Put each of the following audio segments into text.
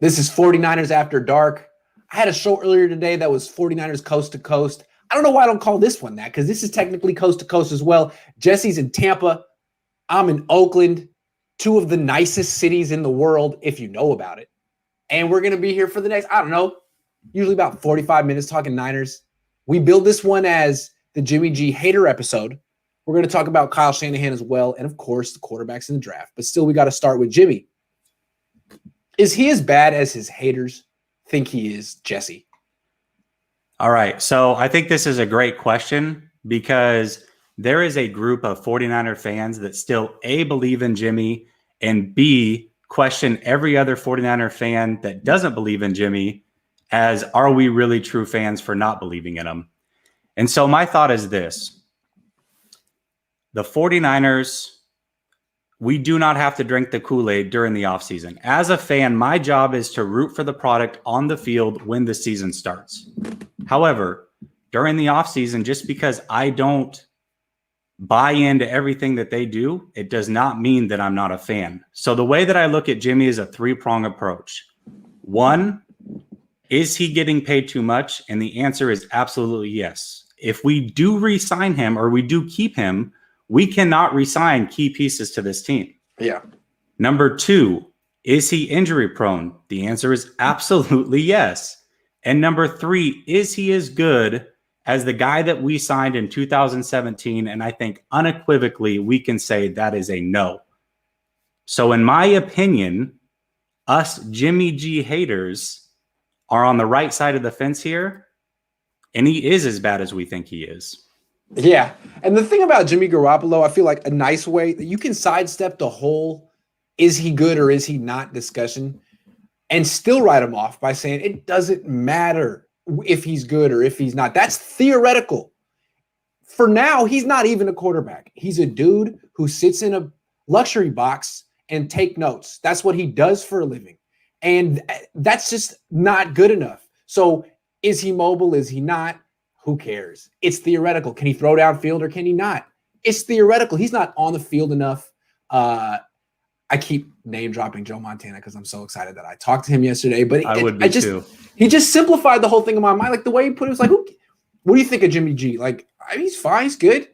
This is 49ers After Dark. I had a show earlier today that was 49ers Coast to Coast. I don't know why I don't call this one that, because this is technically Coast to Coast as well. Jesse's in Tampa. I'm in Oakland, two of the nicest cities in the world, if you know about it. And we're going to be here for the next, I don't know, usually about 45 minutes talking Niners. We build this one as the Jimmy G hater episode. We're going to talk about Kyle Shanahan as well, and of course, the quarterbacks in the draft. But still, we got to start with Jimmy. Is he as bad as his haters think he is, Jesse? All right. So I think this is a great question because there is a group of 49er fans that still A, believe in Jimmy, and B, question every other 49er fan that doesn't believe in Jimmy as, are we really true fans for not believing in him? And so my thought is this. The 49ers, we do not have to drink the Kool-Aid during the offseason. As a fan, my job is to root for the product on the field when the season starts. However, during the offseason, just because I don't buy into everything that they do, it does not mean that I'm not a fan. So the way that I look at Jimmy is a three-prong approach. One, is he getting paid too much? And the answer is absolutely yes. If we do re-sign him or we do keep him, we cannot re-sign key pieces to this team. Yeah. Number two, is he injury prone? The answer is absolutely yes. And number three, is he as good as the guy that we signed in 2017? And I think unequivocally we can say that is a no. So in my opinion, us Jimmy G haters are on the right side of the fence here. And he is as bad as we think he is. Yeah. And the thing about Jimmy Garoppolo, I feel like a nice way that you can sidestep the whole is he good or is he not discussion and still write him off by saying it doesn't matter if he's good or if he's not. That's theoretical. For now, he's not even a quarterback. He's a dude who sits in a luxury box and take notes. That's what he does for a living. And that's just not good enough. So is he mobile? Is he not? Who cares? It's theoretical. Can he throw downfield or can he not? It's theoretical. He's not on the field enough. I keep name dropping Joe Montana because I'm so excited that I talked to him yesterday. But I would be too. He just simplified the whole thing in my mind. Like the way he put it was like, what do you think of Jimmy G? Like, I mean, he's fine, he's good,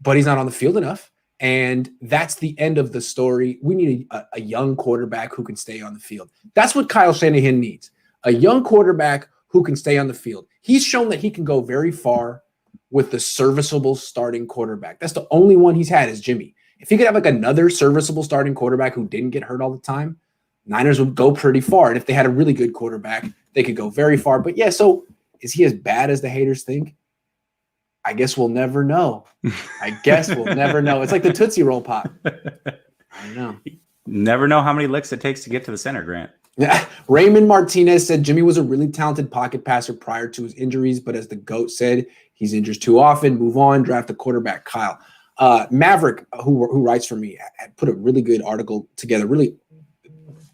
but he's not on the field enough. And that's the end of the story. We need a young quarterback who can stay on the field. That's what Kyle Shanahan needs. A young quarterback who can stay on the field. He's shown that he can go very far with the serviceable starting quarterback. That's the only one he's had is Jimmy. If he could have like another serviceable starting quarterback who didn't get hurt all the time, Niners would go pretty far. And if they had a really good quarterback, they could go very far. But yeah, so is he as bad as the haters think? I guess we'll never know. It's like the Tootsie Roll Pop. I don't know. Never know how many licks it takes to get to the center, Grant. Raymond Martinez said Jimmy was a really talented pocket passer prior to his injuries, but as the GOAT said, he's injured too often. Move on, draft a quarterback, Kyle. Maverick, who writes for me, had put a really good article together, really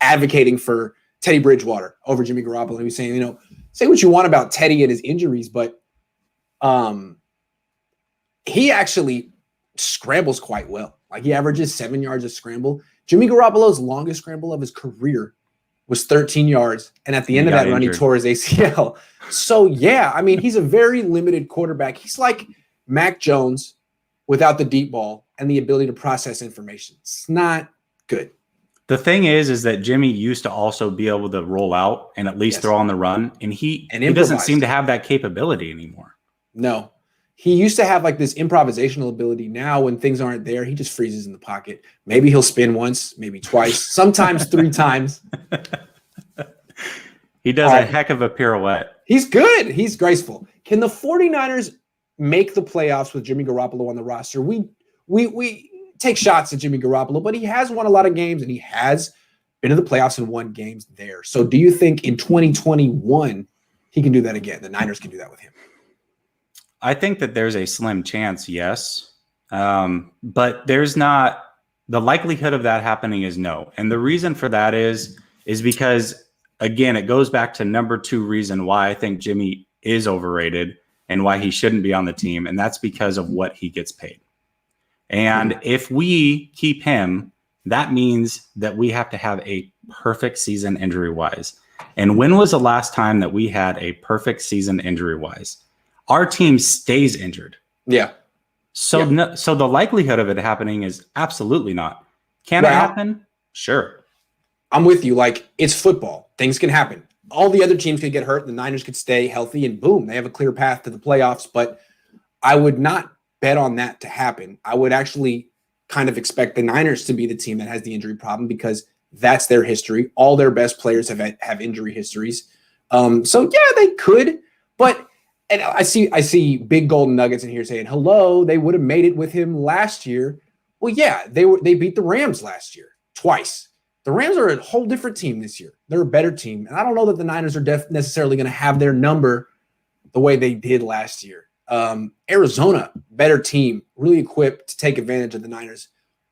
advocating for Teddy Bridgewater over Jimmy Garoppolo. He was saying, say what you want about Teddy and his injuries, but he actually scrambles quite well. Like he averages 7 yards a scramble. Jimmy Garoppolo's longest scramble of his career was 13 yards. And at the end of that run, he tore his ACL. So, yeah, I mean, he's a very limited quarterback. He's like Mac Jones without the deep ball and the ability to process information. It's not good. The thing is that Jimmy used to also be able to roll out and at least throw on the run. And he doesn't seem to have that capability anymore. No. He used to have like this improvisational ability. Now when things aren't there, he just freezes in the pocket. Maybe he'll spin once, maybe twice, sometimes 3 times. He does a heck of a pirouette. He's good. He's graceful. Can the 49ers make the playoffs with Jimmy Garoppolo on the roster? We take shots at Jimmy Garoppolo, but he has won a lot of games and he has been to the playoffs and won games there. So do you think in 2021 he can do that again? The Niners can do that with him? I think that there's a slim chance, yes. But there's not – the likelihood of that happening is no. And the reason for that is because, again, it goes back to number 2 reason why I think Jimmy is overrated and why he shouldn't be on the team, and that's because of what he gets paid. And if we keep him, that means that we have to have a perfect season injury-wise. And when was the last time that we had a perfect season injury-wise? Our team stays injured. Yeah. So, so the likelihood of it happening is absolutely not. Can it happen? Sure. I'm with you. Like, it's football. Things can happen. All the other teams could get hurt. The Niners could stay healthy, and boom, they have a clear path to the playoffs. But I would not bet on that to happen. I would actually kind of expect the Niners to be the team that has the injury problem because that's their history. All their best players have injury histories. So yeah, they could, but and I see big golden nuggets in here saying, hello, they would have made it with him last year. Well, yeah, they beat the Rams last year twice. The Rams are a whole different team this year. They're a better team. And I don't know that the Niners are necessarily going to have their number the way they did last year. Arizona, better team, really equipped to take advantage of the Niners.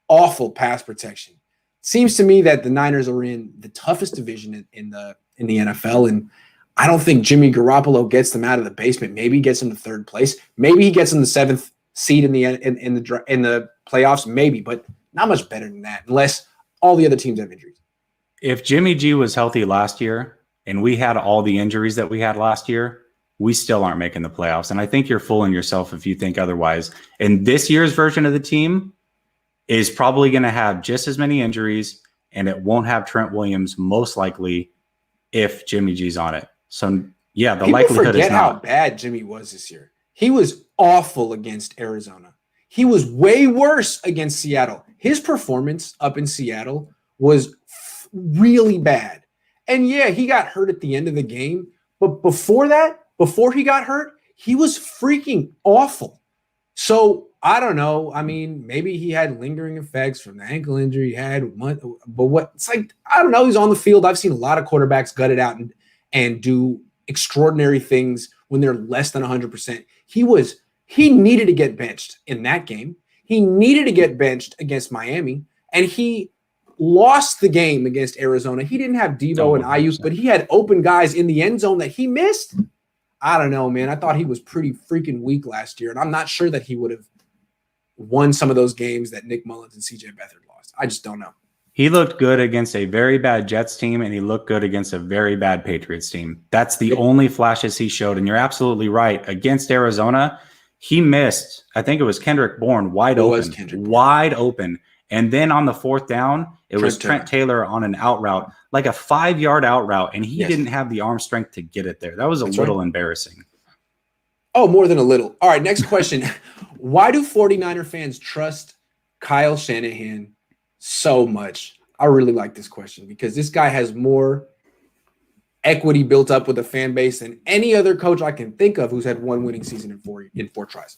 Awful pass protection. Seems to me that the Niners are in the toughest division in the NFL, and I don't think Jimmy Garoppolo gets them out of the basement. Maybe he gets them to third place. Maybe he gets them the 7th seed in the playoffs. Maybe, but not much better than that, unless all the other teams have injuries. If Jimmy G was healthy last year and we had all the injuries that we had last year, we still aren't making the playoffs. And I think you're fooling yourself if you think otherwise. And this year's version of the team is probably going to have just as many injuries, and it won't have Trent Williams most likely if Jimmy G's on it. So yeah, the likelihood is not. How bad Jimmy was this year. He was awful against Arizona. He was way worse against Seattle. His performance up in Seattle was really bad. And yeah, he got hurt at the end of the game. But before that, before he got hurt, he was freaking awful. So I don't know. I mean, maybe he had lingering effects from the ankle injury he had. But what it's like, I don't know. He's on the field. I've seen a lot of quarterbacks gut it out and do extraordinary things when they're less than 100%. He needed to get benched in that game. He needed to get benched against Miami, and he lost the game against Arizona. He didn't have Deebo and Ayuk, but he had open guys in the end zone that he missed. I don't know, man. I thought he was pretty freaking weak last year, and I'm not sure that he would have won some of those games that Nick Mullins and CJ Beathard lost. I just don't know. He looked good against a very bad Jets team, and he looked good against a very bad Patriots team. That's the only flashes he showed, and you're absolutely right. Against Arizona, he missed, I think it was Kendrick Bourne, wide open. And then on the 4th down, it was Trent Taylor on an out route, like a 5-yard out route, and he didn't have the arm strength to get it there. That was a little embarrassing. Oh, more than a little. All right, next question. Why do 49er fans trust Kyle Shanahan so much? I really like this question because this guy has more equity built up with the fan base than any other coach I can think of who's had one winning season in four tries.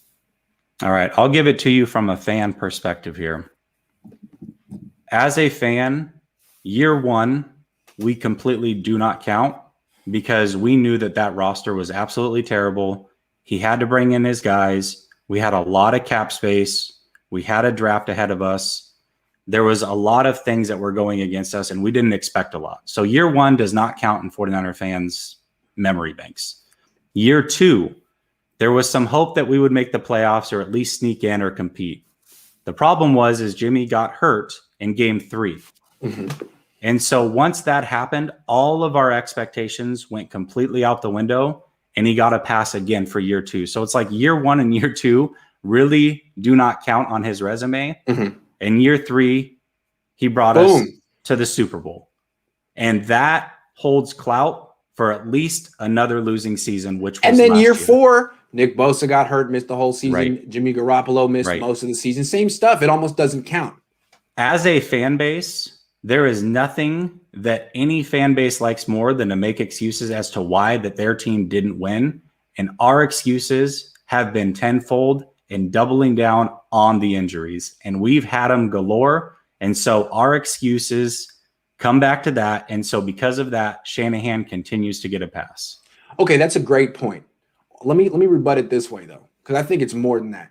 All right, I'll give it to you from a fan perspective here. As a fan, year one, we completely do not count because we knew that roster was absolutely terrible. He had to bring in his guys. We had a lot of cap space. We had a draft ahead of us. There was a lot of things that were going against us, and we didn't expect a lot. So year one does not count in 49er fans' memory banks. Year two, there was some hope that we would make the playoffs or at least sneak in or compete. The problem is Jimmy got hurt in game 3. Mm-hmm. And so once that happened, all of our expectations went completely out the window, and he got a pass again for year 2. So it's like year 1 and year 2 really do not count on his resume. Mm-hmm. In year 3, he brought us to the Super Bowl. And that holds clout for at least another losing season, which was and then year 4, Nick Bosa got hurt, missed the whole season. Right. Jimmy Garoppolo missed most of the season. Same stuff. It almost doesn't count. As a fan base, there is nothing that any fan base likes more than to make excuses as to why that their team didn't win. And our excuses have been tenfold in doubling down on the injuries. And we've had them galore. And so our excuses come back to that. And so because of that, Shanahan continues to get a pass. Okay, that's a great point. Let me rebut it this way, though, because I think it's more than that.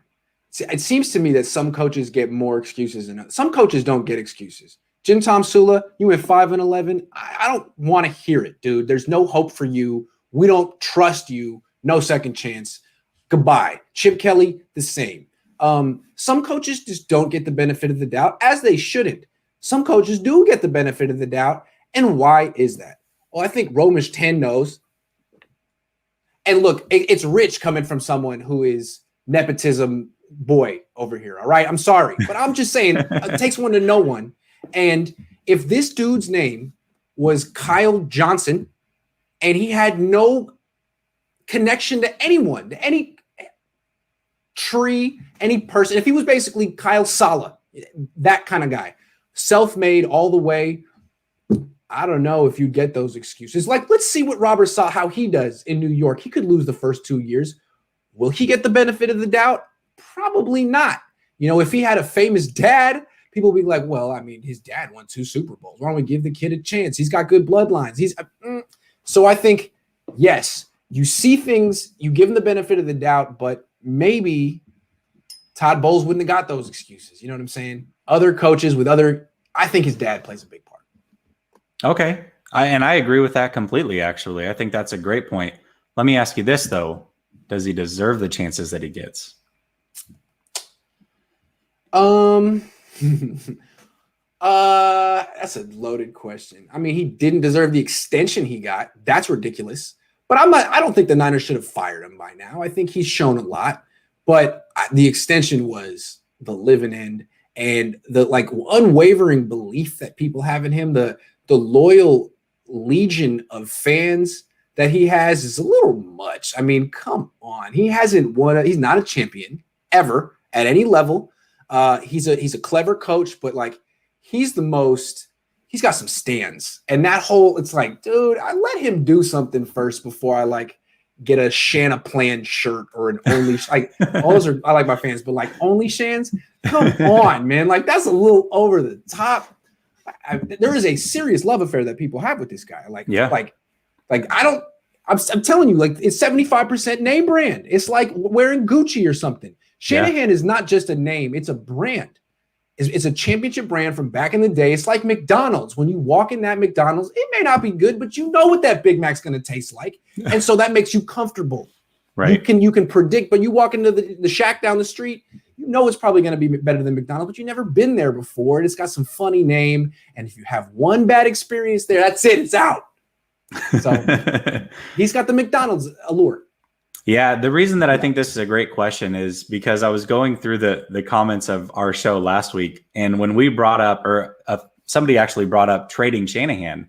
See, it seems to me that some coaches get more excuses than others. Some coaches don't get excuses. Jim Tomsula, you went 5-11. I don't want to hear it, dude. There's no hope for you. We don't trust you. No second chance. Goodbye. Chip Kelly, the same. Some coaches just don't get the benefit of the doubt, as they shouldn't. Some coaches do get the benefit of the doubt. And why is that? Well, I think Romish 10 knows. And look, it's rich coming from someone who is nepotism boy over here. All right. I'm sorry, but I'm just saying it takes one to know one. And if this dude's name was Kyle Johnson and he had no connection to anyone, to any tree, any person, if he was basically Kyle Sala, that kind of guy, self-made all the way, I don't know if you get those excuses. Like, let's see what Robert saw, how he does in New York. He could lose the first 2 years. Will he get the benefit of the doubt? Probably not. You know, if he had a famous dad, people would be like, well, I mean, his dad won 2 Super Bowls. Why don't we give the kid a chance? He's got good bloodlines. So I think, yes, you see things, you give him the benefit of the doubt, but maybe Todd Bowles wouldn't have got those excuses. You know what I'm saying? Other coaches with I think his dad plays a big part. Okay. I agree with that completely, actually. I think that's a great point. Let me ask you this, though. Does he deserve the chances that he gets? That's a loaded question. I mean, he didn't deserve the extension he got. That's ridiculous. But I don't think the Niners should have fired him by now. I think he's shown a lot. But the extension was the living end, and the unwavering belief that people have in him, the loyal legion of fans that he has is a little much. I mean, come on. He hasn't won. He's not a champion ever at any level. He's a clever coach, but he's got some stands. And that whole, it's like, dude, I let him do something first before I get a Shanaplan shirt or an only those are, I like my fans, but only Shans, come on, man. That's a little over the top. There is a serious love affair that people have with this guy. I'm telling you, it's 75% name brand. It's like wearing Gucci or something. Shanahan is not just a name, it's a brand. It's a championship brand from back in the day. It's like McDonald's. When you walk in that McDonald's, it may not be good, but you know what that Big Mac's going to taste like. And so that makes you comfortable. Right. You can predict, but you walk into the shack down the street, you know it's probably going to be better than McDonald's, but you've never been there before. And it's got some funny name. And if you have one bad experience there, that's it. It's out. So he's got the McDonald's allure. Yeah, the reason that I think this is a great question is because I was going through the comments of our show last week, and when we brought up, somebody actually brought up trading Shanahan,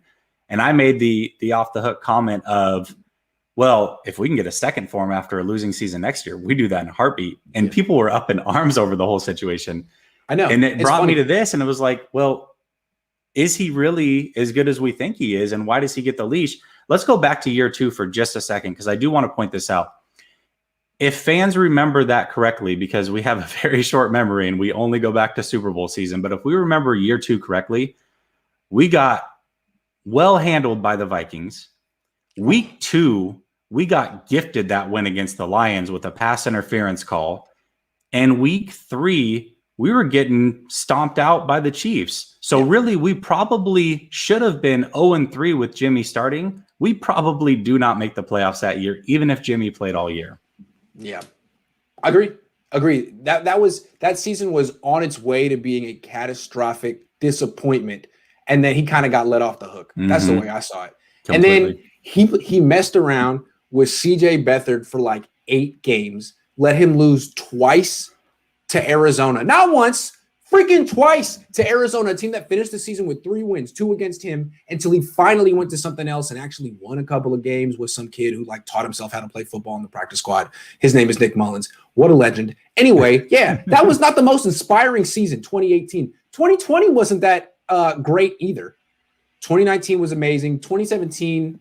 and I made the off the hook comment of, well, if we can get a second for him after a losing season next year, we do that in a heartbeat. And people were up in arms over the whole situation. I know, and it brought me to this, and it was like, well, is he really as good as we think he is, and why does he get the leash? Let's go back to year 2 for just a second, because I do want to point this out. If fans remember that correctly, because we have a very short memory and we only go back to Super Bowl season, but if we remember year 2 correctly, we got well handled by the Vikings. Week 2, we got gifted that win against the Lions with a pass interference call. And week 3, we were getting stomped out by the Chiefs. So really, we probably should have been 0-3 with Jimmy starting. We probably do not make the playoffs that year, even if Jimmy played all year. Yeah, agree. That season was on its way to being a catastrophic disappointment, and then he kind of got let off the hook. That's the way I saw it. Completely. And then he messed around with CJ Beathard for 8 games, let him lose twice to Arizona, not once, freaking twice to Arizona, a team that finished the season with 3 wins, 2 against him, until he finally went to something else and actually won a couple of games with some kid who taught himself how to play football in the practice squad. His name is Nick Mullins. What a legend. Anyway, that was not the most inspiring season, 2018. 2020 wasn't that great either. 2019 was amazing. 2017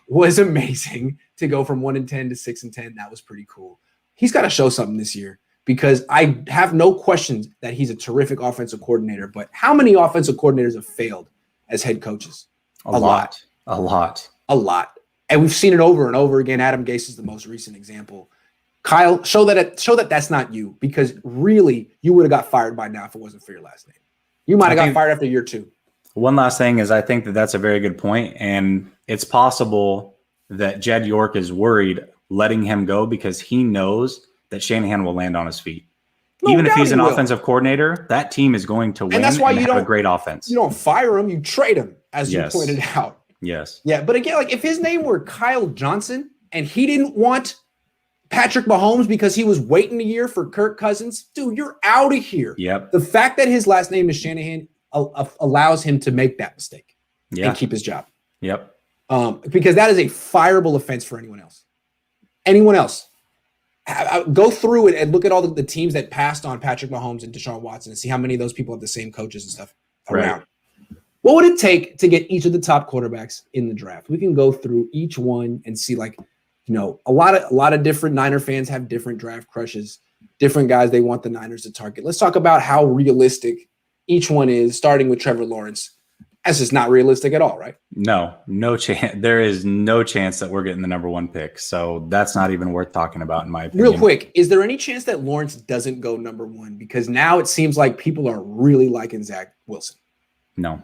was amazing to go from 1-10 to 6-10. That was pretty cool. He's got to show something this year, because I have no questions that he's a terrific offensive coordinator. But how many offensive coordinators have failed as head coaches? A lot. And we've seen it over and over again. Adam Gase is the most recent example. Kyle, show that that's not you, because really you would have got fired by now if it wasn't for your last name. You might have got fired after year 2. One last thing is, I think that that's a very good point, and it's possible that Jed York is worried letting him go because he knows that Shanahan will land on his feet. Even if he's an offensive coordinator, that team is going to win, and that's why you have a great offense. You don't fire him, you trade him, as you pointed out. Yes. Yeah, but again, like if his name were Kyle Johnson and he didn't want Patrick Mahomes because he was waiting a year for Kirk Cousins, dude, you're out of here. Yep. The fact that his last name is Shanahan allows him to make that mistake and keep his job. Yep. Because that is a fireable offense for anyone else. Anyone else. Go through it and look at all the teams that passed on Patrick Mahomes and Deshaun Watson and see how many of those people have the same coaches and stuff around. Right. What would it take to get each of the top quarterbacks in the draft? We can go through each one and see, like, you know, a lot of different Niner fans have different draft crushes, different guys they want the Niners to target. Let's talk about how realistic each one is, starting with Trevor Lawrence. That's just not realistic at all, right? No chance. There is no chance that we're getting the number 1 pick. So that's not even worth talking about, in my opinion. Real quick, is there any chance that Lawrence doesn't go number 1? Because now it seems like people are really liking Zach Wilson. No.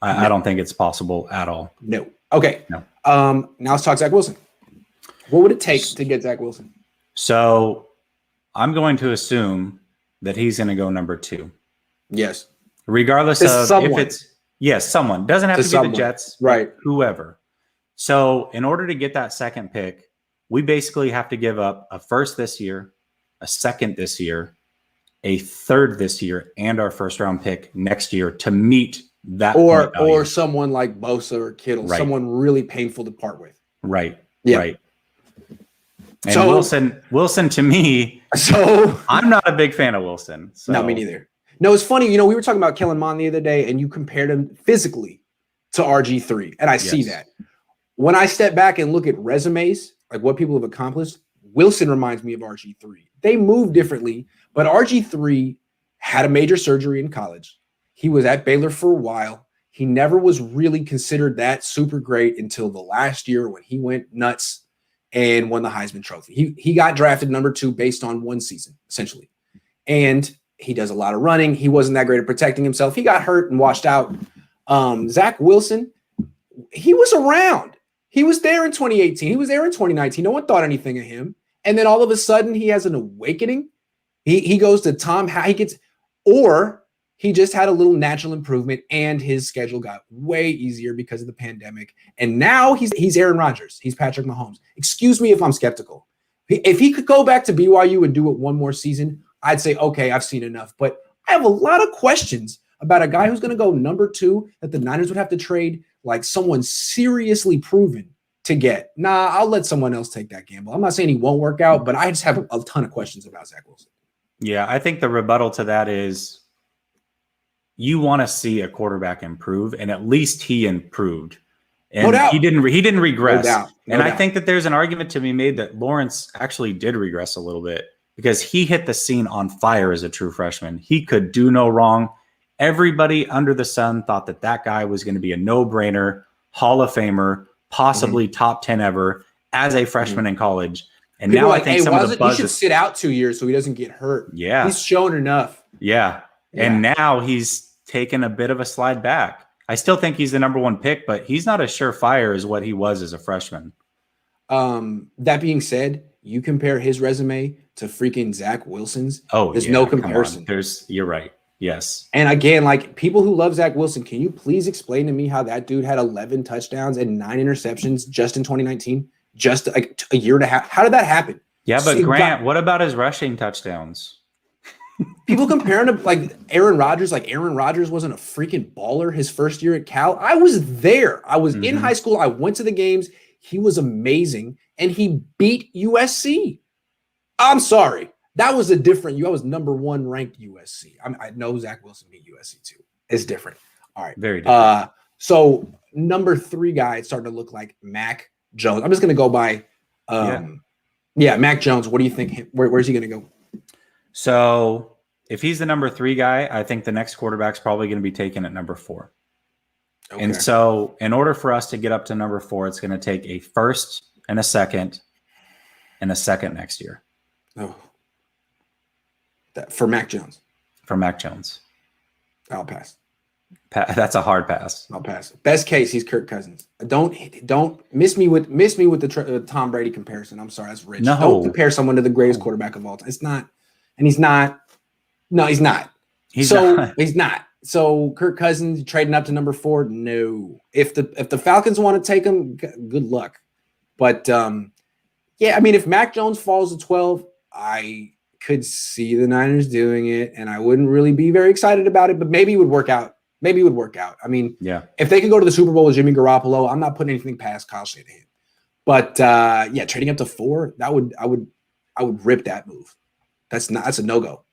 I don't think it's possible at all. No. Okay. No. Now let's talk Zach Wilson. What would it take to get Zach Wilson? So I'm going to assume that he's going to go number 2. Yes. Regardless of if it's someone. Doesn't have to be the Jets, right? Whoever. So in order to get that second pick, we basically have to give up a first this year, a second this year, a third this year, and our first round pick next year to meet that or someone like Bosa or Kittle, right. Someone really painful to part with. Right. Yeah. Right. And so, Wilson to me, so I'm not a big fan of Wilson. So. No, me neither. No, it's funny. You know, we were talking about Kellen Mond the other day, and you compared him physically to RG3, and I see that. When I step back and look at resumes, like what people have accomplished, Wilson reminds me of RG3. They move differently, but RG3 had a major surgery in college. He was at Baylor for a while. He never was really considered that super great until the last year when he went nuts and won the Heisman Trophy. He got drafted number 2 based on one season, essentially. And he does a lot of running. He wasn't that great at protecting himself. He got hurt and washed out. Zach Wilson, he was around. He was there in 2018. He was there in 2019. No one thought anything of him. And then all of a sudden, he has an awakening. He goes to Tom. Or he just had a little natural improvement, and his schedule got way easier because of the pandemic. And now he's Aaron Rodgers. He's Patrick Mahomes. Excuse me if I'm skeptical. If he could go back to BYU and do it one more season, I'd say, okay, I've seen enough. But I have a lot of questions about a guy who's going to go number 2 that the Niners would have to trade like someone seriously proven to get. Nah, I'll let someone else take that gamble. I'm not saying he won't work out, but I just have a ton of questions about Zach Wilson. Yeah, I think the rebuttal to that is you want to see a quarterback improve, and at least he improved. And no doubt. He didn't regress. No doubt. And I think that there's an argument to be made that Lawrence actually did regress a little bit because he hit the scene on fire as a true freshman. He could do no wrong. Everybody under the sun thought that guy was going to be a no-brainer, Hall of Famer, possibly top 10 ever as a freshman in college. And people now I think some of the buzz he should sit out 2 years so he doesn't get hurt. Yeah. He's shown enough. Yeah. And now he's taken a bit of a slide back. I still think he's the number 1 pick, but he's not as surefire as what he was as a freshman. That being said, you compare his resume to freaking Zach Wilson's. Oh, there's no comparison. You're right. Yes. And again, like people who love Zach Wilson, can you please explain to me how that dude had 11 touchdowns and 9 interceptions just in 2019? Just like a year and a half. How did that happen? Yeah, but Grant, what about his rushing touchdowns? People compare him to like Aaron Rodgers. Like Aaron Rodgers wasn't a freaking baller his first year at Cal. I was there. I was in high school. I went to the games. He was amazing, and he beat USC. I'm sorry. That was a different. I was number 1 ranked USC. I know Zach Wilson beat USC too. It's different. All right. Very different. So number 3 guy, it's starting to look like Mac Jones. I'm just going to go by Mac Jones. What do you think? Where's he going to go? So if he's the number 3 guy, I think the next quarterback's probably going to be taken at number 4. Okay. And so in order for us to get up to number 4, it's going to take a first and a second next year. Oh, for Mac Jones. For Mac Jones. I'll pass. That's a hard pass. I'll pass. Best case, he's Kirk Cousins. Don't miss me with the Tom Brady comparison. I'm sorry, that's rich. No. Don't compare someone to the greatest quarterback of all time. It's not, and he's not. No, he's not. He's not. So Kirk Cousins trading up to number 4? No. If the Falcons want to take him, good luck. But yeah, I mean, if Mac Jones falls to 12, I could see the Niners doing it, and I wouldn't really be very excited about it, but maybe it would work out. Maybe it would work out. I mean, yeah, if they could go to the Super Bowl with Jimmy Garoppolo, I'm not putting anything past Kyle Shanahan. But yeah, trading up to 4, I would rip that move. That's a no-go.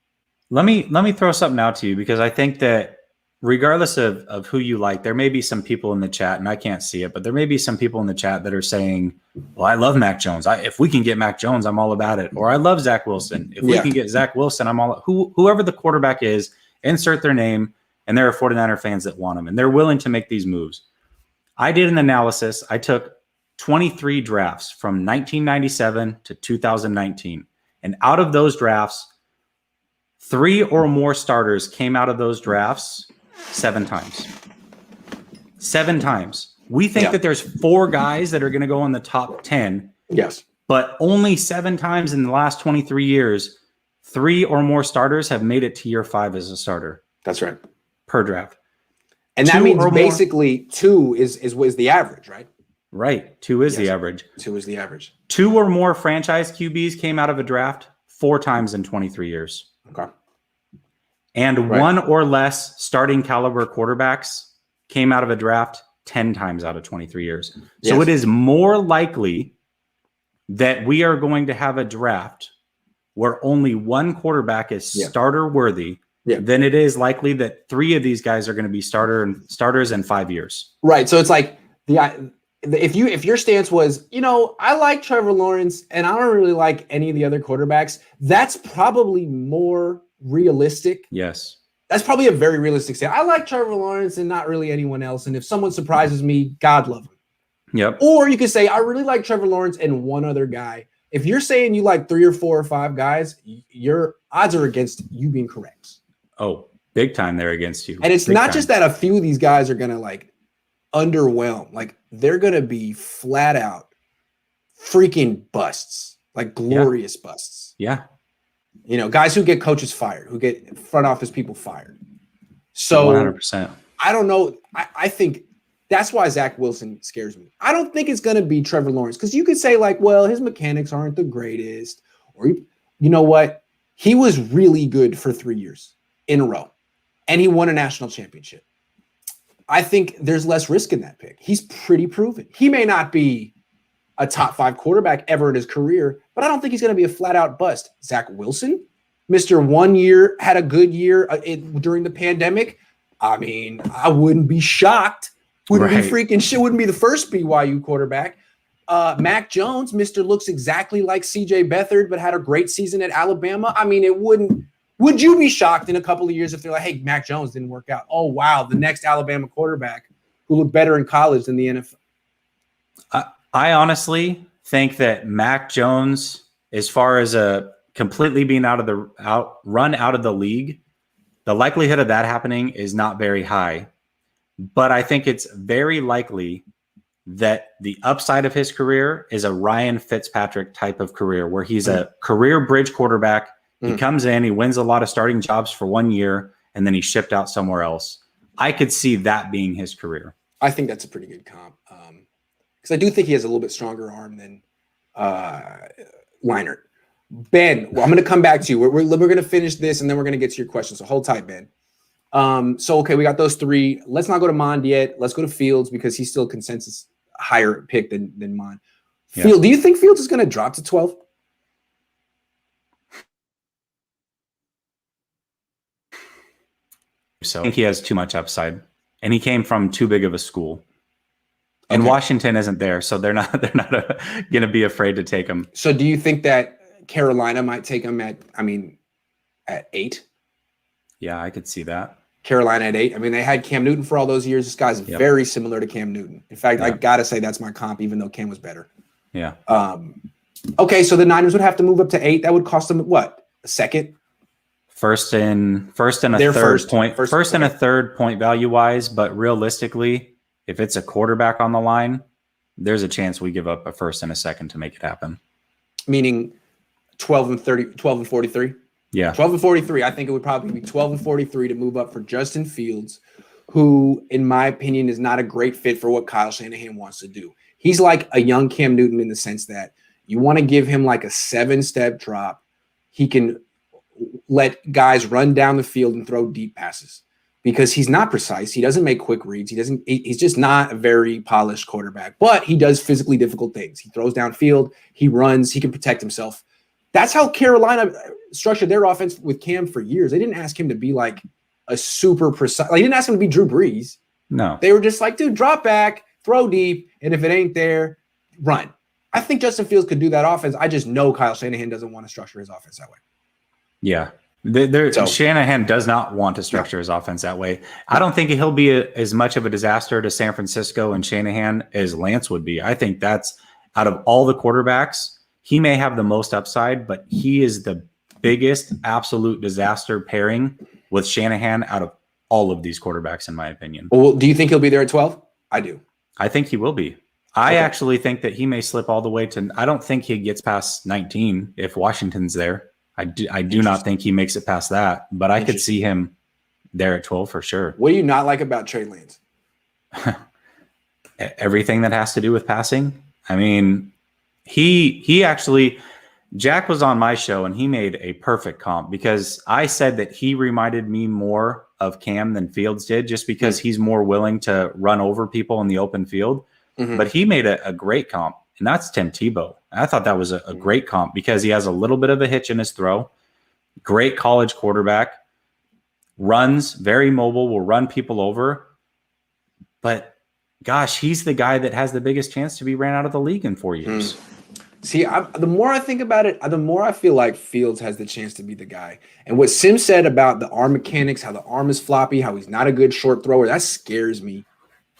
Let me throw something out to you, because I think that regardless of who you like, there may be some people in the chat, and I can't see it, but there may be some people in the chat that are saying, well, I love Mac Jones. If we can get Mac Jones, I'm all about it. Or I love Zach Wilson. If we can get Zach Wilson, I'm all whoever the quarterback is, insert their name, and there are 49er fans that want him, and they're willing to make these moves. I did an analysis. I took 23 drafts from 1997 to 2019. And out of those drafts, 3 or more starters came out of those drafts 7 times. 7 times. We think that there's 4 guys that are going to go in the top 10. Yes. But only 7 times in the last 23 years, 3 or more starters have made it to year 5 as a starter. That's right. Per draft. And that means basically 2 is the average, right? Right. 2 is the average. 2 is the average. 2 or more franchise QBs came out of a draft 4 times in 23 years. Okay. And 1 or less starting caliber quarterbacks came out of a draft 10 times out of 23 years. So it is more likely that we are going to have a draft where only 1 quarterback is starter worthy than it is likely that 3 of these guys are going to be starters in 5 years. Right. So it's like if your stance was, I like Trevor Lawrence and I don't really like any of the other quarterbacks, that's probably more realistic. Yes. That's probably a very realistic stance. I like Trevor Lawrence and not really anyone else. And if someone surprises me, God love him. Yep. Or you could say, I really like Trevor Lawrence and 1 other guy. If you're saying you like 3 or 4 or 5 guys, your odds are against you being correct. Oh, big time they're against you. And it's not just that a few of these guys are going to like underwhelm. Like they're going to be flat out freaking busts, like glorious busts. Yeah. Guys who get coaches fired, who get front office people fired. So 100%. I don't know. I think that's why Zach Wilson scares me. I don't think it's going to be Trevor Lawrence, because you could say like, well, his mechanics aren't the greatest, or you know what? He was really good for 3 years in a row, and he won a national championship. I think there's less risk in that pick. He's pretty proven. He may not be a top 5 quarterback ever in his career, but I don't think he's going to be a flat out bust. Zach Wilson, Mr. 1 year, had a good year during the pandemic. I mean, I wouldn't be shocked. Wouldn't be freaking shit. Wouldn't be the first BYU quarterback. Mac Jones, Mr. looks exactly like CJ Beathard, but had a great season at Alabama. I mean, would you be shocked in a couple of years if they're like, hey, Mac Jones didn't work out? Oh, wow, the next Alabama quarterback who looked better in college than the NFL. I honestly think that Mac Jones, as far as completely being run out of the league, the likelihood of that happening is not very high. But I think it's very likely that the upside of his career is a Ryan Fitzpatrick type of career, where he's a career bridge quarterback. He comes in, he wins a lot of starting jobs for 1 year, and then he's shipped out somewhere else. I could see that being his career. I think that's a pretty good comp. Because I do think he has a little bit stronger arm than Leinart. Ben, well, I'm going to come back to you. We're going to finish this, and then we're going to get to your questions. So hold tight, Ben. Okay, we got those 3. Let's not go to Mond yet. Let's go to Fields, because he's still consensus higher pick than Mond. Field, do you think Fields is going to drop to 12? So I think he has too much upside, and he came from too big of a school. And Washington isn't there, so they're not going to be afraid to take him. So do you think that Carolina might take him at 8? Yeah, I could see that. Carolina at 8. I mean, they had Cam Newton for all those years. This guy's very similar to Cam Newton. In fact, I got to say that's my comp, even though Cam was better. Yeah. Okay, so the Niners would have to move up to 8. That would cost them what? A second? First and a third point value wise, but realistically, if it's a quarterback on the line, there's a chance we give up a first and a second to make it happen. Meaning 12 and 43? Yeah. 12 and 43. I think it would probably be 12 and 43 to move up for Justin Fields, who, in my opinion, is not a great fit for what Kyle Shanahan wants to do. He's like a young Cam Newton in the sense that you want to give him like a 7-step drop. He can let guys run down the field and throw deep passes because he's not precise. He doesn't make quick reads. He's just not a very polished quarterback, but he does physically difficult things. He throws downfield, he runs, he can protect himself. That's how Carolina structured their offense with Cam for years. They didn't ask him to be like a super precise, like, they didn't ask him to be Drew Brees. No. They were just like, dude, drop back, throw deep, and if it ain't there, run. I think Justin Fields could do that offense. I just know Kyle Shanahan doesn't want to structure his offense that way. Yeah. Shanahan does not want to structure his offense that way. I don't think he'll be as much of a disaster to San Francisco and Shanahan as Lance would be. I think that's, out of all the quarterbacks, he may have the most upside, but he is the biggest absolute disaster pairing with Shanahan out of all of these quarterbacks, in my opinion. Well, do you think he'll be there at 12? I do. I think he will be. I actually think that he may slip all the way to, I don't think he gets past 19 if Washington's there. I do not think he makes it past that, but I could see him there at 12 for sure. What do you not like about Trey Lance? Everything that has to do with passing. I mean, he actually, Jack was on my show and he made a perfect comp because I said that he reminded me more of Cam than Fields did just because he's more willing to run over people in the open field. Mm-hmm. But he made a great comp, and that's Tim Tebow. I thought that was a great comp because he has a little bit of a hitch in his throw. Great college quarterback. Runs, very mobile, will run people over. But, gosh, he's the guy that has the biggest chance to be ran out of the league in 4 years. See, the more I think about it, the more I feel like Fields has the chance to be the guy. And what Sim said about the arm mechanics, how the arm is floppy, how he's not a good short thrower, that scares me.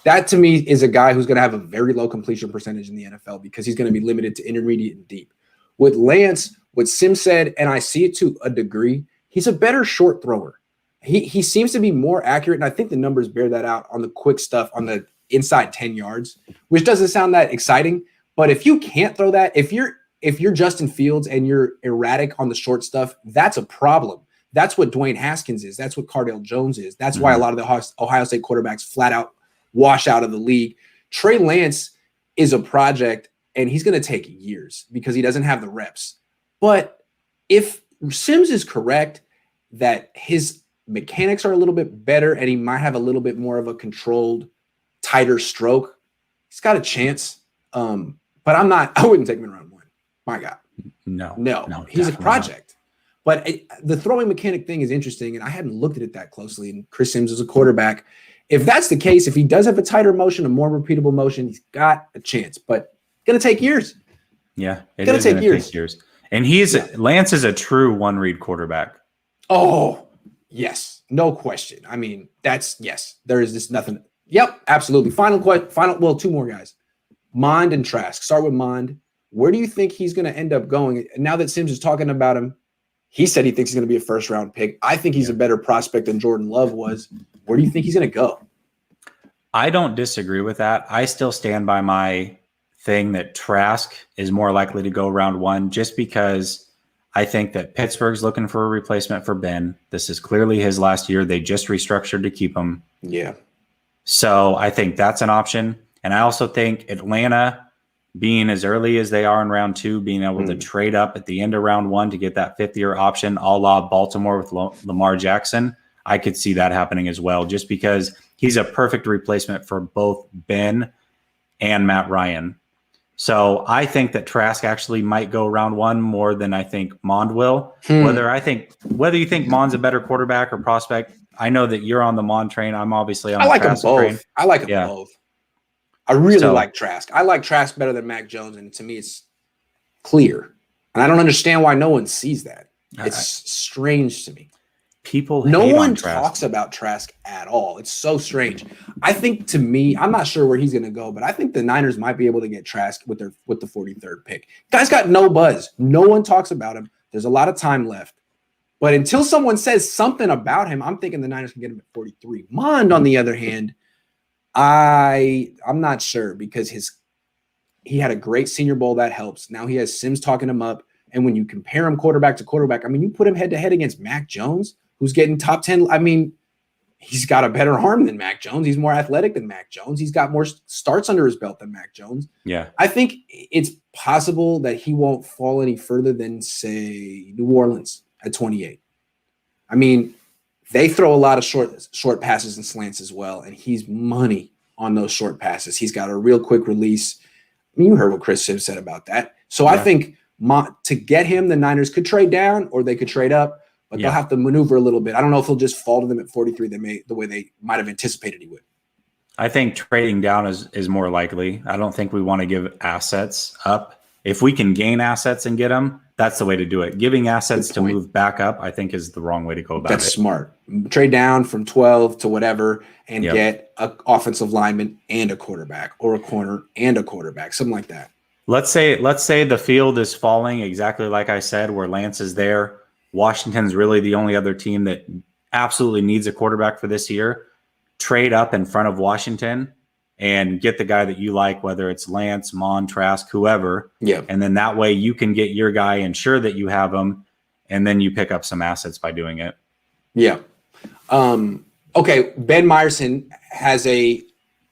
That, to me, is a guy who's going to have a very low completion percentage in the NFL because he's going to be limited to intermediate and deep. With Lance, what Sim said, and I see it to a degree, he's a better short thrower. He seems to be more accurate, and I think the numbers bear that out on the quick stuff on the inside 10 yards, which doesn't sound that exciting. But if you can't throw that, if you're Justin Fields and you're erratic on the short stuff, that's a problem. That's what Dwayne Haskins is. That's what Cardale Jones is. That's why a lot of the Ohio State quarterbacks flat out wash out of the league. Trey Lance is a project, and he's going to take years because he doesn't have the reps. But if Sims is correct that his mechanics are a little bit better and he might have a little bit more of a controlled, tighter stroke, he's got a chance. But I wouldn't take him in round 1. My God. No, he's a project. But the throwing mechanic thing is interesting, and I hadn't looked at it that closely. And Chris Sims is a quarterback. If that's the case, if he does have a tighter motion, a more repeatable motion, he's got a chance. But it's going to take years. Yeah, it's going to take years. And Lance is a true one-read quarterback. Oh, yes. No question. I mean, yes. There is just nothing. Yep, absolutely. Final, 2 more guys. Mond and Trask. Start with Mond. Where do you think he's going to end up going? Now that Sims is talking about him, he said he thinks he's going to be a first-round pick. I think he's a better prospect than Jordan Love was. Where do you think he's going to go? I don't disagree with that. I still stand by my thing that Trask is more likely to go round 1 just because I think that Pittsburgh's looking for a replacement for Ben. This is clearly his last year. They just restructured to keep him. Yeah. So I think that's an option. And I also think Atlanta, being as early as they are in round 2, being able to trade up at the end of round 1 to get that 5th-year option, a la Baltimore with Lamar Jackson, I could see that happening as well, just because he's a perfect replacement for both Ben and Matt Ryan. So I think that Trask actually might go round 1 more than I think Mond will. Whether you think Mond's a better quarterback or prospect, I know that you're on the Mond train. I'm obviously on the Trask train. I like them both. I really like Trask. I like Trask better than Mac Jones, and to me, it's clear. And I don't understand why no one sees that. It's strange to me. No one talks about Trask at all. It's so strange. I think, to me, I'm not sure where he's going to go, but I think the Niners might be able to get Trask with the 43rd pick. Guy's got no buzz. No one talks about him. There's a lot of time left. But until someone says something about him, I'm thinking the Niners can get him at 43. Mond, on the other hand, I'm not sure because he had a great Senior Bowl that helps. Now he has Sims talking him up, And when you compare him quarterback to quarterback, I mean, you put him head to head against Mac Jones, who's getting top 10. I mean, he's got a better arm than Mac Jones. He's more athletic than Mac Jones. He's got more starts under his belt than Mac Jones. Yeah. I think it's possible that he won't fall any further than, say, New Orleans at 28. I mean, they throw a lot of short passes and slants as well, and he's money on those short passes. He's got a real quick release. I mean, you heard what Chris Sims said about that. So I think to get him, the Niners could trade down or they could trade up, but they'll have to maneuver a little bit. I don't know if he'll just fall to them at 43 the way they might have anticipated he would. I think trading down is more likely. I don't think we want to give assets up. If we can gain assets and get them, that's the way to do it. Giving assets to move back up, I think, is the wrong way to go about it. That's smart. Trade down from 12 to whatever and get an offensive lineman and a quarterback, or a corner and a quarterback, something like that. Let's say the field is falling exactly like I said, where Lance is there. Washington's really the only other team that absolutely needs a quarterback for this year. Trade up in front of Washington and get the guy that you like, whether it's Lance, Mon, Trask, whoever. Yeah. And then that way you can get your guy, ensure that you have him, and then you pick up some assets by doing it. Yeah. Okay. Ben Meyerson has a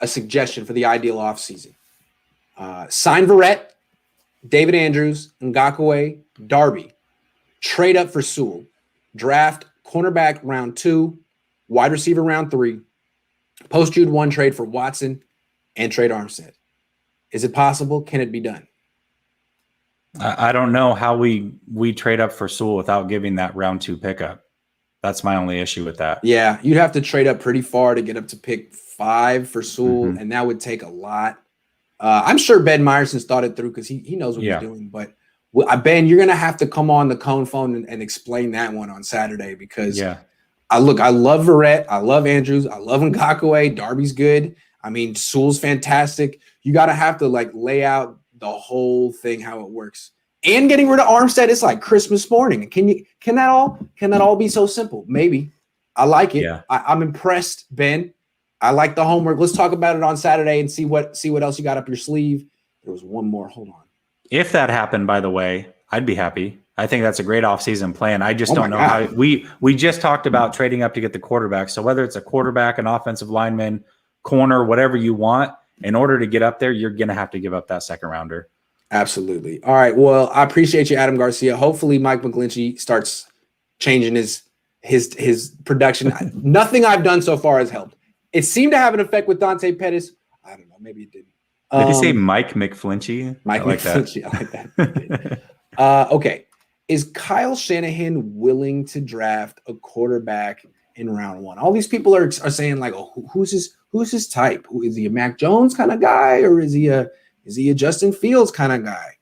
suggestion for the ideal offseason. Sign Verrett, David Andrews, Ngakoue, Darby. Trade up for Sewell. Draft cornerback round 2, wide receiver round 3. Post Jude 1 trade for Watson and trade Armstead. Is it possible? Can it be done? I don't know how we trade up for Sewell without giving that round 2 pickup. That's my only issue with that. Yeah, you'd have to trade up pretty far to get up to pick 5 for Sewell, and that would take a lot. I'm sure Ben Meyerson's thought it through because he knows what he's doing. But Ben, you're going to have to come on the Cohn phone and explain that one on Saturday because I love Verrett. I love Andrews. I love Ngakoue. Darby's good. I mean, Sewell's fantastic. You got to have to lay out the whole thing, how it works. And getting rid of Armstead is like Christmas morning. Can that all be so simple? Maybe. I like it. Yeah. I'm impressed, Ben. I like the homework. Let's talk about it on Saturday and see what else you got up your sleeve. There was one more. Hold on. If that happened, by the way, I'd be happy. I think that's a great offseason plan. I just don't know how we just talked about trading up to get the quarterback. So whether it's a quarterback, an offensive lineman, corner, whatever you want, in order to get up there, you're going to have to give up that second rounder. Absolutely. All right. Well, I appreciate you, Adam Garcia. Hopefully Mike McGlinchey starts changing his production. Nothing I've done so far has helped. It seemed to have an effect with Dante Pettis. I don't know. Maybe it didn't. Did you say Mike McFlinchy? Mike McFlinchy. I like that. Okay. Is Kyle Shanahan willing to draft a quarterback in round 1? All these people are saying who's his type? Is he a Mac Jones kind of guy, or is he a Justin Fields kind of guy?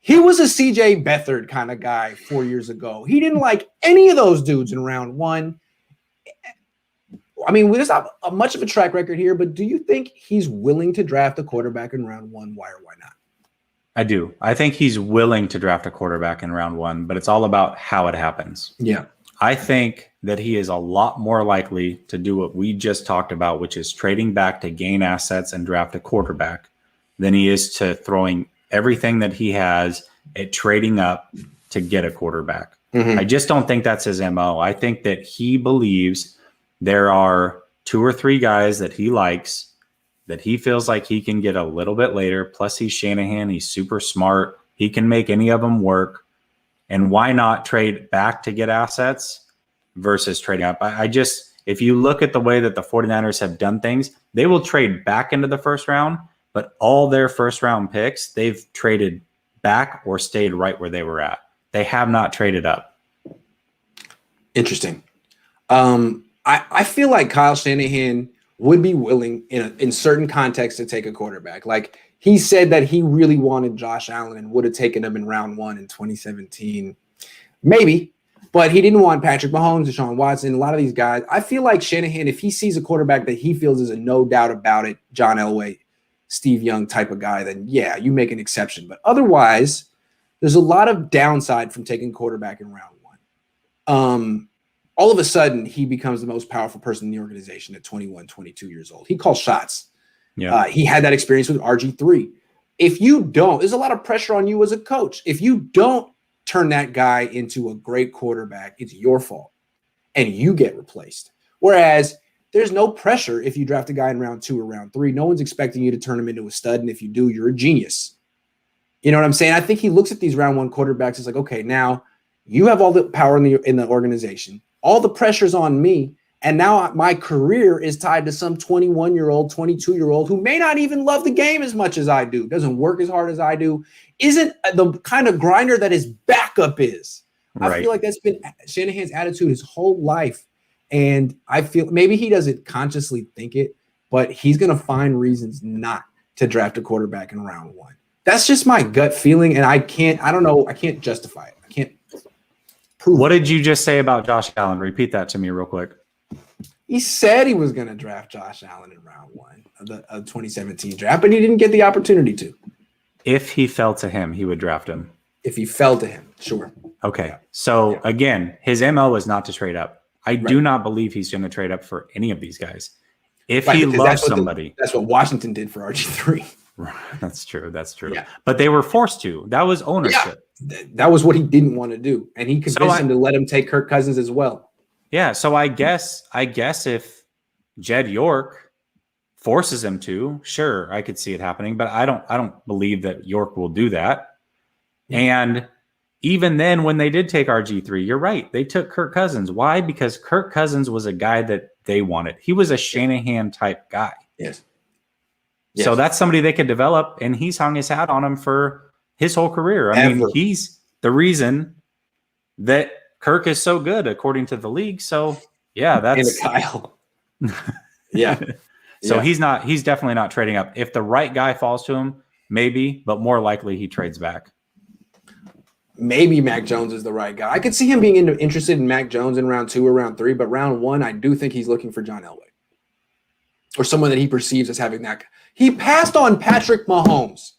He was a CJ Beathard kind of guy 4 years ago. He didn't like any of those dudes in round 1. I mean, there's not much of a track record here, but do you think he's willing to draft a quarterback in round 1? Why or why not? I do. I think he's willing to draft a quarterback in round 1, but it's all about how it happens. Yeah. I think that he is a lot more likely to do what we just talked about, which is trading back to gain assets and draft a quarterback, than he is to throwing everything that he has at trading up to get a quarterback. Mm-hmm. I just don't think that's his MO. I think that he believes there are 2 or 3 guys that he likes that he feels like he can get a little bit later. Plus he's Shanahan. He's super smart. He can make any of them work. And why not trade back to get assets versus trading up? If you look at the way that the 49ers have done things, they will trade back into the first round, but all their first round picks, they've traded back or stayed right where they were at. They have not traded up. Interesting. I feel like Kyle Shanahan would be willing in certain contexts to take a quarterback. Like he said that he really wanted Josh Allen and would have taken him in round 1 in 2017. Maybe, but he didn't want Patrick Mahomes, Deshaun Watson, a lot of these guys. I feel like Shanahan, if he sees a quarterback that he feels is a no doubt about it, John Elway, Steve Young type of guy, then yeah, you make an exception. But otherwise, there's a lot of downside from taking quarterback in round 1. All of a sudden, he becomes the most powerful person in the organization at 21, 22 years old. He calls shots. Yeah. He had that experience with RG3. If you don't, there's a lot of pressure on you as a coach. If you don't turn that guy into a great quarterback, it's your fault. And you get replaced. Whereas there's no pressure if you draft a guy in round 2 or round 3. No one's expecting you to turn him into a stud. And if you do, you're a genius. You know what I'm saying? I think he looks at these round 1 quarterbacks. It's like, okay, now you have all the power in the organization. All the pressure's on me. And now my career is tied to some 21-year-old, 22-year-old who may not even love the game as much as I do, doesn't work as hard as I do, isn't the kind of grinder that his backup is. Right. I feel like that's been Shanahan's attitude his whole life. And I feel maybe he doesn't consciously think it, but he's going to find reasons not to draft a quarterback in round 1. That's just my gut feeling. And I can't justify it. I can't prove What did you just say about Josh Allen? Repeat that to me real quick. He said he was going to draft Josh Allen in round 1 of the 2017 draft, but he didn't get the opportunity to. If he fell to him, he would draft him. If he fell to him, sure. Okay. Yeah. So again, his MO was not to trade up. I do not believe he's going to trade up for any of these guys. If he loves somebody. That's what Washington did for RG3. That's true. That's true. Yeah. But they were forced to. That was ownership. Yeah. That was what he didn't want to do. And he convinced him to let him take Kirk Cousins as well. Yeah. So I guess if Jed York forces him to, sure, I could see it happening, but I don't believe that York will do that. Yeah. And even then, when they did take RG3, you're right. They took Kirk Cousins. Why? Because Kirk Cousins was a guy that they wanted. He was a Shanahan type guy. Yes. So that's somebody they could develop, and he's hung his hat on him for his whole career. I mean, he's the reason that Kirk is so good, according to the league. So yeah, that's Kyle. Yeah. So he's definitely not trading up. If the right guy falls to him, maybe, but more likely he trades back. Maybe Mac Jones is the right guy. I could see him being interested in Mac Jones in round 2 or round 3, but round 1, I do think he's looking for John Elway or someone that he perceives as having that. He passed on Patrick Mahomes.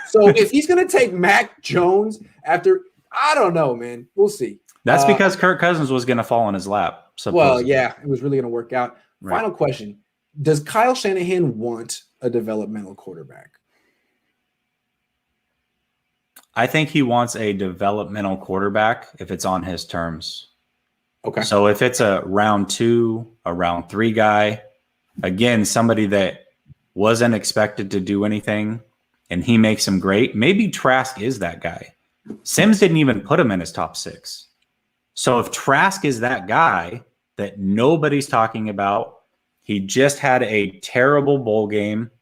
So if he's going to take Mac Jones after, I don't know, man. We'll see. That's because Kirk Cousins was going to fall in his lap. Supposedly. Well, yeah, it was really going to work out. Right. Final question. Does Kyle Shanahan want a developmental quarterback? I think he wants a developmental quarterback if it's on his terms. Okay. So if it's a round 2, a round 3 guy, again, somebody that wasn't expected to do anything and he makes him great, maybe Trask is that guy. Sims didn't even put him in his top 6. So if Trask is that guy that nobody's talking about, he just had a terrible bowl game.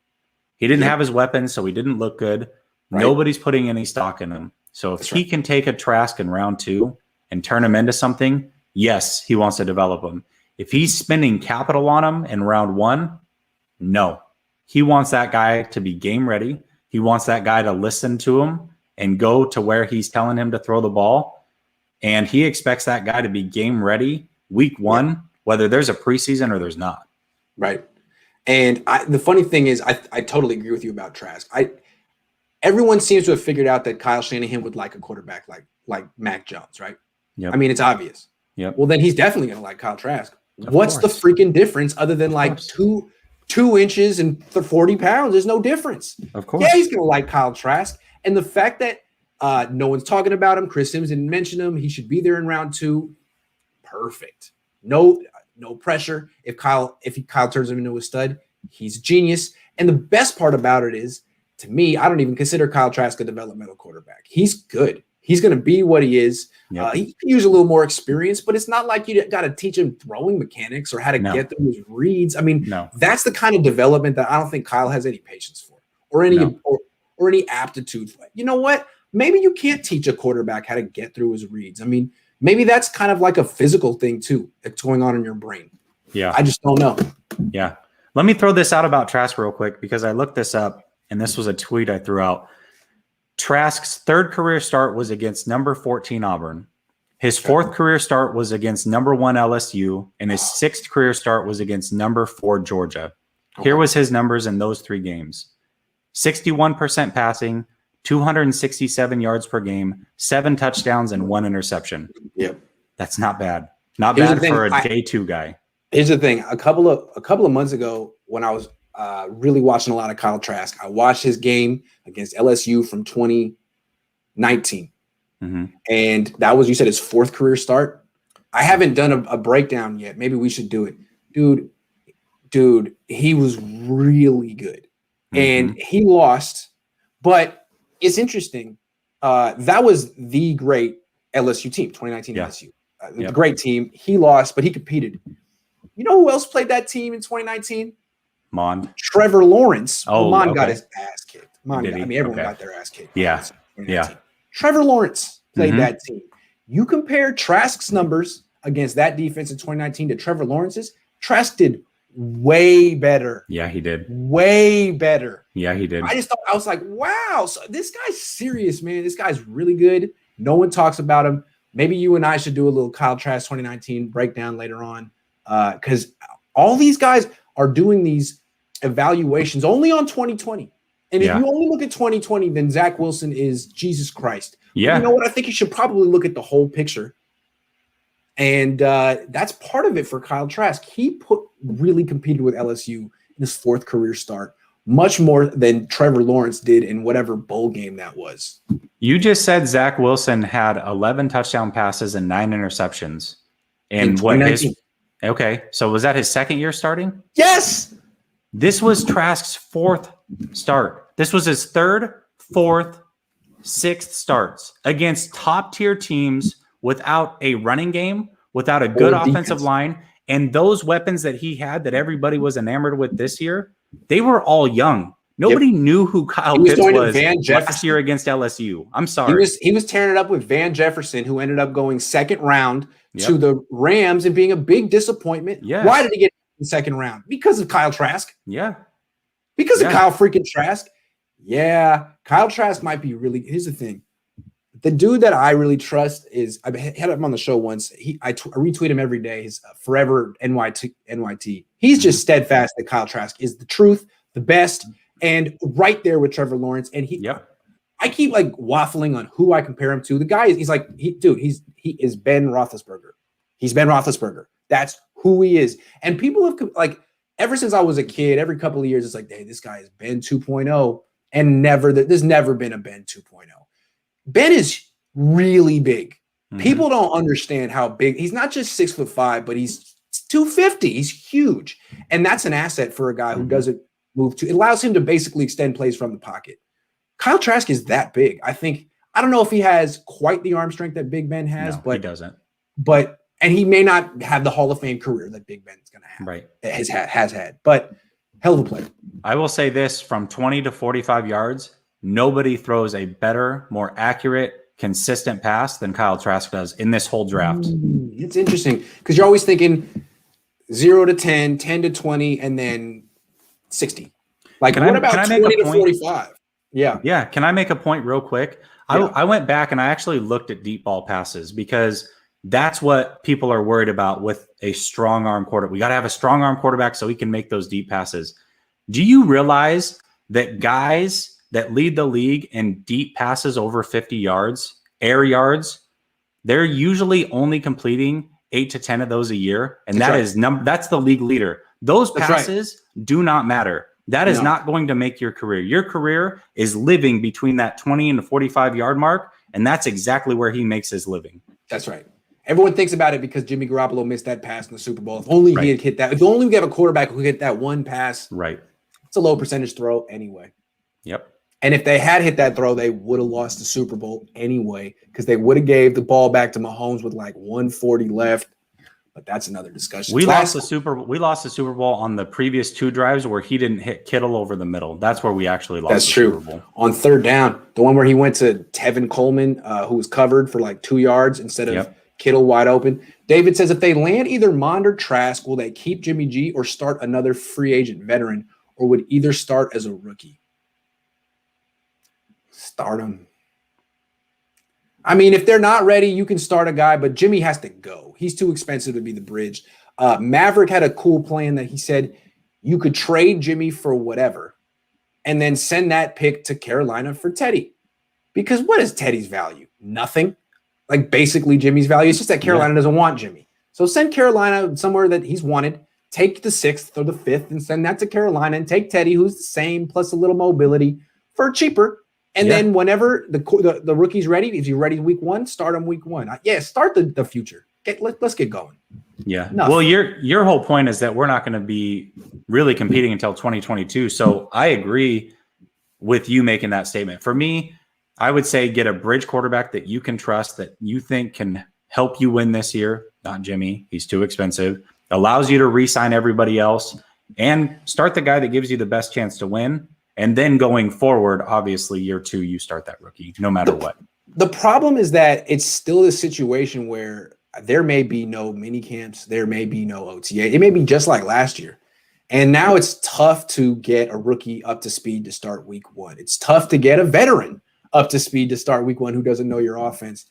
He didn't have his weapons, so he didn't look good. Right. Nobody's putting any stock in him. So if he can take a Trask in round 2 and turn him into something, yes, he wants to develop him. If he's spending capital on him in round 1, no. He wants that guy to be game ready. He wants that guy to listen to him and go to where he's telling him to throw the ball. And he expects that guy to be game ready week 1, whether there's a preseason or there's not. Right. And the funny thing is, I totally agree with you about Trask. Everyone seems to have figured out that Kyle Shanahan would like a quarterback like Mac Jones, right? Yep. I mean, it's obvious. Yep. Well, then he's definitely going to like Kyle Trask. What's the freaking difference other than like 2 inches and 40 pounds? There's no difference. Of course. Yeah, he's going to like Kyle Trask. And the fact that no one's talking about him, Chris Sims didn't mention him. He should be there in round 2. Perfect. No pressure. If Kyle turns him into a stud, he's a genius. And the best part about it is, to me, I don't even consider Kyle Trask a developmental quarterback. He's good. He's going to be what he is. Yep. He can use a little more experience, but it's not like you got to teach him throwing mechanics or how to get through his reads. I mean, that's the kind of development that I don't think Kyle has any patience for or any aptitude for. You know what? Maybe you can't teach a quarterback how to get through his reads. I mean, maybe that's kind of like a physical thing too that's going on in your brain. Yeah. I just don't know. Yeah. Let me throw this out about Trask real quick because I looked this up and this was a tweet I threw out. Trask's 3rd career start was against number 14 Auburn. His 4th career start was against number 1 LSU, and his 6th career start was against number 4 Georgia. Here was his numbers in those 3 games. 61% passing, 267 yards per game, 7 touchdowns, and 1 interception. Yep. That's not bad. Not bad for a day 2 guy. Here's the thing. A couple of months ago when I was really watching a lot of Kyle Trask, I watched his game against LSU from 2019. And that was, you said, his 4th career start. I haven't done a breakdown yet. Maybe we should do it. Dude, he was really good. And he lost, but it's interesting. That was the great LSU team, 2019 LSU. The great team. He lost, but he competed. You know who else played that team in 2019? Mond. Trevor Lawrence. Oh, Mond got his ass kicked. Everyone got their ass kicked. Yeah. Trevor Lawrence played that team. You compare Trask's numbers against that defense in 2019 to Trevor Lawrence's. Trask did way better. Yeah, he did. Way better. Yeah, he did. I was like, wow, so this guy's serious, man. This guy's really good. No one talks about him. Maybe you and I should do a little Kyle Trask 2019 breakdown later on, because all these guys are doing these evaluations only on 2020. And if you only look at 2020, then Zach Wilson is Jesus Christ. Yeah. You know what? I think you should probably look at the whole picture. And that's part of it for Kyle Trask. He really competed with LSU in his 4th career start, much more than Trevor Lawrence did in whatever bowl game that was. You just said Zach Wilson had 11 touchdown passes and 9 interceptions. And okay, so was that his 2nd year starting? Yes. This was Trask's 4th start. This was his 3rd, 4th, 6th starts against top-tier teams without a running game, without a good offensive line, and those weapons that he had that everybody was enamored with this year, they were all young. Nobody knew who Kyle Pitts was last year against LSU. I'm sorry. He was tearing it up with Van Jefferson, who ended up going 2nd round to the Rams and being a big disappointment. Yes. Why did he get in the 2nd round? Because of Kyle Trask. Yeah. Because of Kyle freaking Trask. Yeah. Kyle Trask might be really – here's the thing. The dude that I really trust is – I had him on the show once. I retweet him every day. He's Forever NYT. He's just steadfast that Kyle Trask is the truth, the best, and right there with Trevor Lawrence. And I keep like waffling on who I compare him to. The guy is he is Ben Roethlisberger. He's Ben Roethlisberger. That's who he is. And people have like ever since I was a kid, every couple of years, it's like, hey, this guy is Ben 2.0, and there's never been a Ben 2.0. Ben is really big. People don't understand how big. He's not just 6'5", but he's 250. He's huge, and that's an asset for a guy who doesn't move to. It allows him to basically extend plays from the pocket. Kyle Trask is that big. I don't know if he has quite the arm strength that Big Ben has, but he doesn't. And he may not have the Hall of Fame career that Big Ben's going to have. Right, has had, but hell of a player. I will say this: from 20 to 45 yards, nobody throws a better, more accurate, consistent pass than Kyle Trask does in this whole draft. It's interesting because you're always thinking 0 to 10, 10 to 20, and then 60. Like, what about 20 to 45? Yeah. Can I make a point real quick? I went back and I actually looked at deep ball passes because that's what people are worried about with a strong arm quarterback. We got to have a strong arm quarterback so he can make those deep passes. Do you realize that guys that lead the league in deep passes over 50 yards, air yards, they're usually only completing 8 to 10 of those a year. And that's the league leader. Those passes do not matter. That is not going to make your career. Your career is living between that 20 and the 45 yard mark. And that's exactly where he makes his living. That's right. Everyone thinks about it because Jimmy Garoppolo missed that pass in the Super Bowl. If only he had hit that. If only we have a quarterback who hit that one pass. Right. It's a low percentage throw anyway. Yep. And if they had hit that throw, they would have lost the Super Bowl anyway because they would have gave the ball back to Mahomes with like 140 left. But that's another discussion. We lost the Super Bowl on the previous 2 drives where he didn't hit Kittle over the middle. That's where we actually lost. That's true. Super Bowl. On 3rd down, the one where he went to Tevin Coleman, who was covered for like 2 yards instead of Kittle wide open. David says if they land either Mond or Trask, will they keep Jimmy G or start another free agent veteran, or would either start as a rookie? Start him. I mean, if they're not ready, you can start a guy, but Jimmy has to go. He's too expensive to be the bridge. Maverick had a cool plan that he said you could trade Jimmy for whatever and then send that pick to Carolina for Teddy. Because what is Teddy's value? Nothing. Like basically Jimmy's value. It's just that Carolina doesn't want Jimmy. So send Carolina somewhere that he's wanted. Take the 6th or the 5th and send that to Carolina and take Teddy, who's the same, plus a little mobility for cheaper. And then whenever the rookie's ready, if you're ready week 1, start him week 1. Start the future. Let's get going. Yeah. Enough. Well, your whole point is that we're not going to be really competing until 2022. So I agree with you making that statement. For me, I would say get a bridge quarterback that you can trust, that you think can help you win this year. Not Jimmy. He's too expensive. Allows you to re-sign everybody else and start the guy that gives you the best chance to win. And then going forward, obviously, year 2, you start that rookie no matter what. The problem is that it's still a situation where there may be no mini camps. There may be no OTA. It may be just like last year. And now it's tough to get a rookie up to speed to start week 1. It's tough to get a veteran up to speed to start week 1 who doesn't know your offense.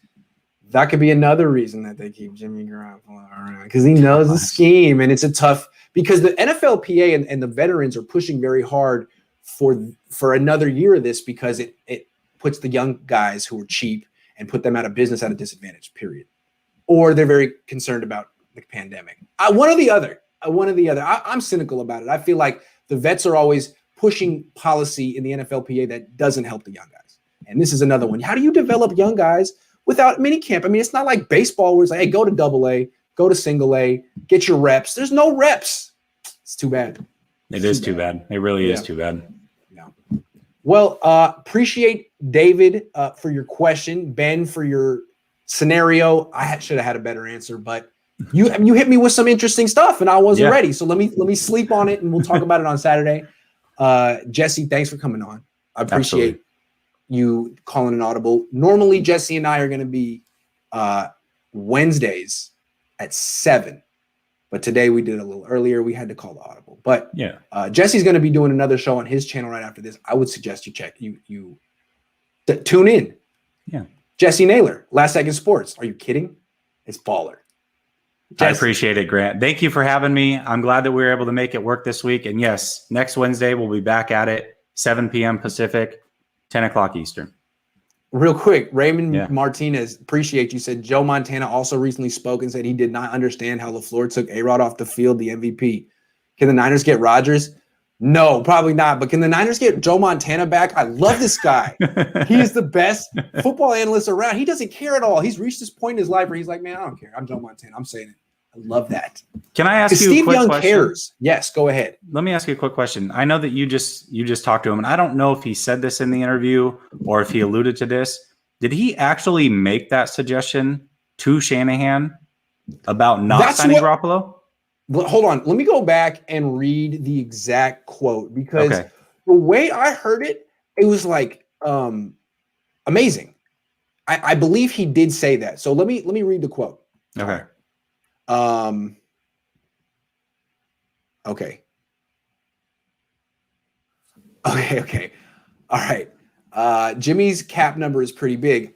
That could be another reason that they keep Jimmy Garoppolo around, because he knows the scheme. And it's a tough – because the NFLPA and the veterans are pushing very hard for another year of this, because it puts the young guys who are cheap and put them out of business at a disadvantage, period. Or they're very concerned about the pandemic. One or the other. I'm cynical about it. I feel like the vets are always pushing policy in the NFLPA that doesn't help the young guys. And this is another one. How do you develop young guys without minicamp? I mean, it's not like baseball where it's like, hey, go to AA, go to single A, get your reps. There's no reps. It's too bad. It is too bad. It really is too bad. Yeah. Well, appreciate David for your question, Ben for your scenario. I should have had a better answer, but you hit me with some interesting stuff and I wasn't ready. So let me sleep on it and we'll talk about it on Saturday. Jesse, thanks for coming on. I appreciate you calling an audible. Normally, Jesse and I are going to be Wednesdays at 7. But today we did it a little earlier. We had to call the audible. But Jesse's going to be doing another show on his channel right after this. I would suggest you tune in. Yeah. Jesse Naylor, Last Second Sports. Are you kidding? It's baller. Jesse. I appreciate it, Grant. Thank you for having me. I'm glad that we were able to make it work this week. And yes, next Wednesday we'll be back at it, 7 p.m. Pacific, 10 o'clock Eastern. Real quick, Raymond Martinez, appreciate you, said Joe Montana also recently spoke and said he did not understand how LaFleur took A-Rod off the field, the MVP. Can the Niners get Rodgers? No, probably not. But can the Niners get Joe Montana back? I love this guy. He's the best football analyst around. He doesn't care at all. He's reached this point in his life where he's like, man, I don't care. I'm Joe Montana. I'm saying it. I love that. Can I ask you Steve a quick Young question? Cares. Yes, go ahead. Let me ask you a quick question. I know that you just talked to him, and I don't know if he said this in the interview or if he alluded to this. Did he actually make that suggestion to Shanahan about not signing Garoppolo? Well, hold on. Let me go back and read the exact quote, because the way I heard it, it was like amazing. I believe he did say that. So let me read the quote. Okay. Okay. All right. Jimmy's cap number is pretty big.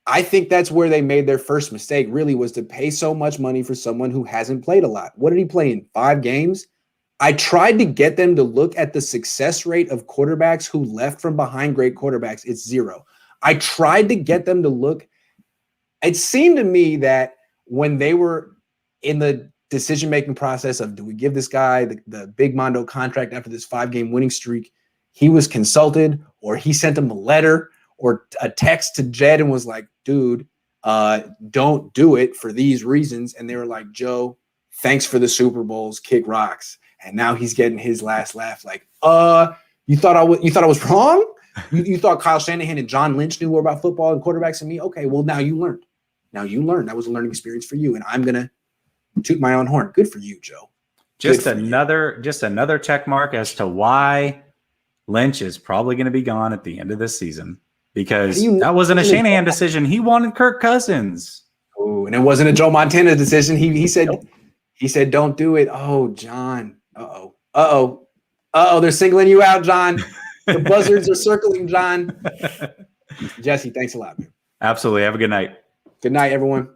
I think that's where they made their first mistake, really, was to pay so much money for someone who hasn't played a lot. What did he play in? 5 games? I tried to get them to look at the success rate of quarterbacks who left from behind great quarterbacks. It's 0. I tried to get them to look. It seemed to me that when they were in the decision-making process of, do we give this guy the big Mondo contract after this 5-game winning streak, he was consulted, or he sent him a letter or a text to Jed and was like, dude, don't do it for these reasons. And they were like, Joe, thanks for the Super Bowls, kick rocks. And now he's getting his last laugh. Like, you thought I was wrong? You thought Kyle Shanahan and John Lynch knew more about football and quarterbacks than me? Okay, well, now you learned. That was a learning experience for you. And I'm going to toot my own horn. Good for you, Joe. Just another check mark as to why Lynch is probably going to be gone at the end of this season, because that wasn't a Shanahan decision. He wanted Kirk Cousins. Oh, and it wasn't a Joe Montana decision. He said, don't do it. Oh, John. Uh-oh. They're singling you out, John. The buzzards are circling, John. Jesse, thanks a lot, man. Absolutely. Have a good night. Good night, everyone.